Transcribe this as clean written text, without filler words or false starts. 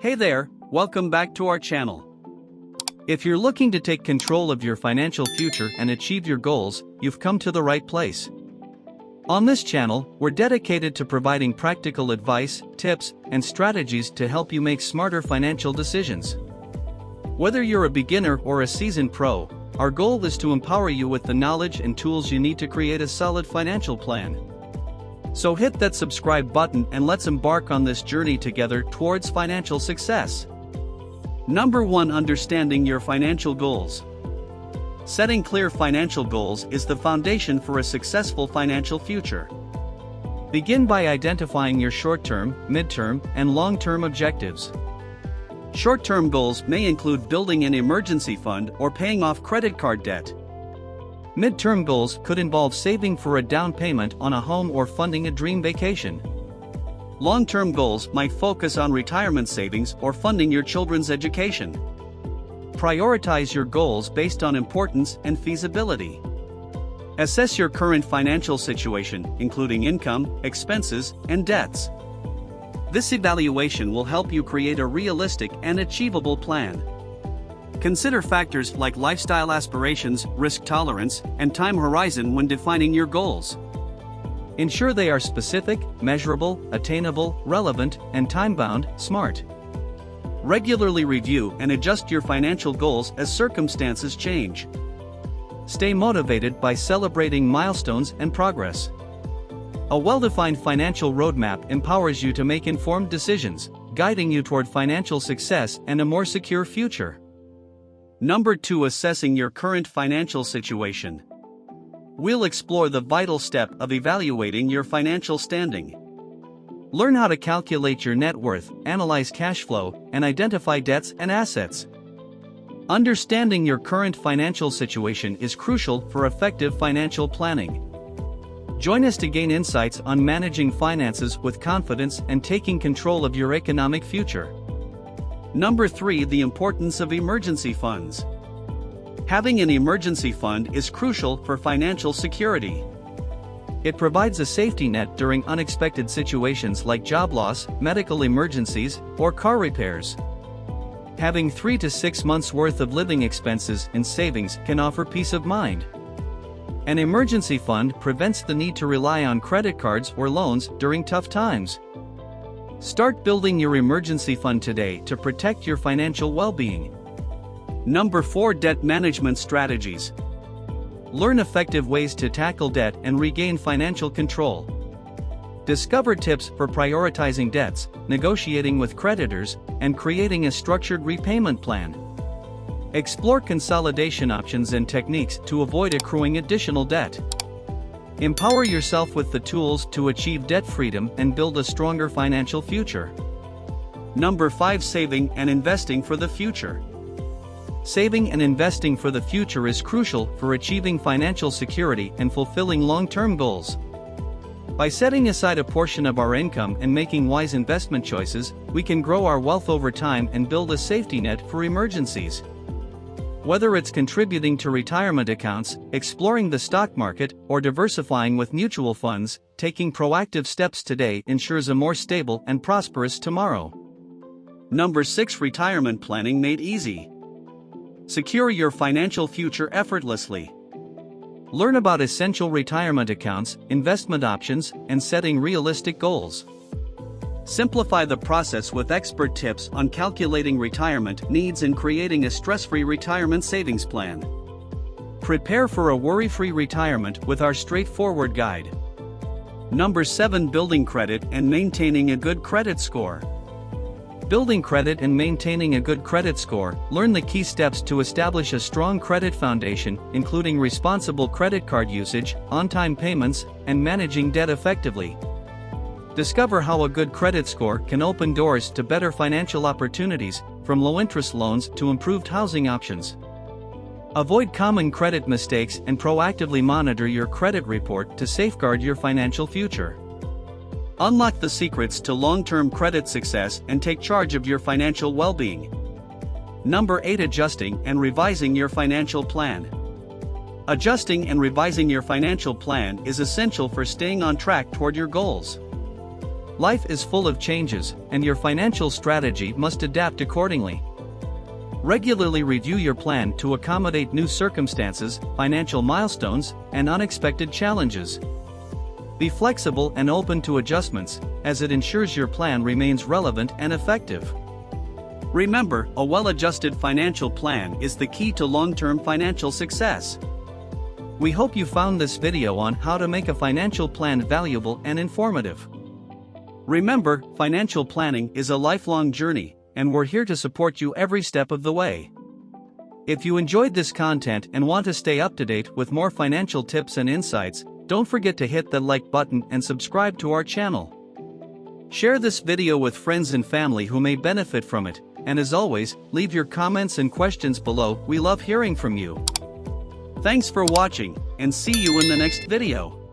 Hey there, welcome back to our channel. If you're looking to take control of your financial future and achieve your goals, you've come to the right place. On this channel, we're dedicated to providing practical advice, tips, and strategies to help you make smarter financial decisions. Whether you're a beginner or a seasoned pro, our goal is to empower you with the knowledge and tools you need to create a solid financial plan. So hit that subscribe button and let's embark on this journey together towards financial success. Number 1. Understanding your financial goals. Setting clear financial goals is the foundation for a successful financial future. Begin by identifying your short-term, mid-term, and long-term objectives. Short-term goals may include building an emergency fund or paying off credit card debt. Mid-term goals could involve saving for a down payment on a home or funding a dream vacation. Long-term goals might focus on retirement savings or funding your children's education. Prioritize your goals based on importance and feasibility. Assess your current financial situation, including income, expenses, and debts. This evaluation will help you create a realistic and achievable plan. Consider factors like lifestyle aspirations, risk tolerance, and time horizon when defining your goals. Ensure they are specific, measurable, attainable, relevant, and time-bound. Smart. Regularly review and adjust your financial goals as circumstances change. Stay motivated by celebrating milestones and progress. A well-defined financial roadmap empowers you to make informed decisions, guiding you toward financial success and a more secure future. Number 2. Assessing your current financial situation. We'll explore the vital step of evaluating your financial standing. Learn how to calculate your net worth, analyze cash flow, and identify debts and assets. Understanding your current financial situation is crucial for effective financial planning. Join us to gain insights on managing finances with confidence and taking control of your economic future. Number 3. The importance of emergency funds. Having an emergency fund is crucial for financial security. It provides a safety net during unexpected situations like job loss, medical emergencies, or car repairs. Having 3 to 6 months' worth of living expenses in savings can offer peace of mind. An emergency fund prevents the need to rely on credit cards or loans during tough times. Start building your emergency fund today to protect your financial well-being. Number 4. Debt management strategies. Learn effective ways to tackle debt and regain financial control. Discover tips for prioritizing debts, negotiating with creditors, and creating a structured repayment plan. Explore consolidation options and techniques to avoid accruing additional debt. Empower yourself with the tools to achieve debt freedom and build a stronger financial future. Number 5. Saving and investing for the future. Saving and investing for the future is crucial for achieving financial security and fulfilling long-term goals. By setting aside a portion of our income and making wise investment choices, we can grow our wealth over time and build a safety net for emergencies. Whether it's contributing to retirement accounts, exploring the stock market, or diversifying with mutual funds, taking proactive steps today ensures a more stable and prosperous tomorrow. Number 6. Retirement planning made easy. Secure your financial future effortlessly. Learn about essential retirement accounts, investment options, and setting realistic goals. Simplify the process with expert tips on calculating retirement needs and creating a stress-free retirement savings plan. Prepare for a worry-free retirement with our straightforward guide. Number 7. Building credit and maintaining a good credit score. Building credit and maintaining a good credit score. Learn the key steps to establish a strong credit foundation, including responsible credit card usage, on-time payments, and managing debt effectively. Discover how a good credit score can open doors to better financial opportunities, from low-interest loans to improved housing options. Avoid common credit mistakes and proactively monitor your credit report to safeguard your financial future. Unlock the secrets to long-term credit success and take charge of your financial well-being. Number 8. Adjusting and revising your financial plan. Adjusting and revising your financial plan is essential for staying on track toward your goals. Life is full of changes, and your financial strategy must adapt accordingly. Regularly review your plan to accommodate new circumstances, financial milestones, and unexpected challenges. Be flexible and open to adjustments, as it ensures your plan remains relevant and effective. Remember, a well-adjusted financial plan is the key to long-term financial success. We hope you found this video on how to make a financial plan valuable and informative. Remember, financial planning is a lifelong journey, and we're here to support you every step of the way. If you enjoyed this content and want to stay up to date with more financial tips and insights, don't forget to hit the like button and subscribe to our channel. Share this video with friends and family who may benefit from it, and as always, leave your comments and questions below. We love hearing from you. Thanks for watching, and see you in the next video.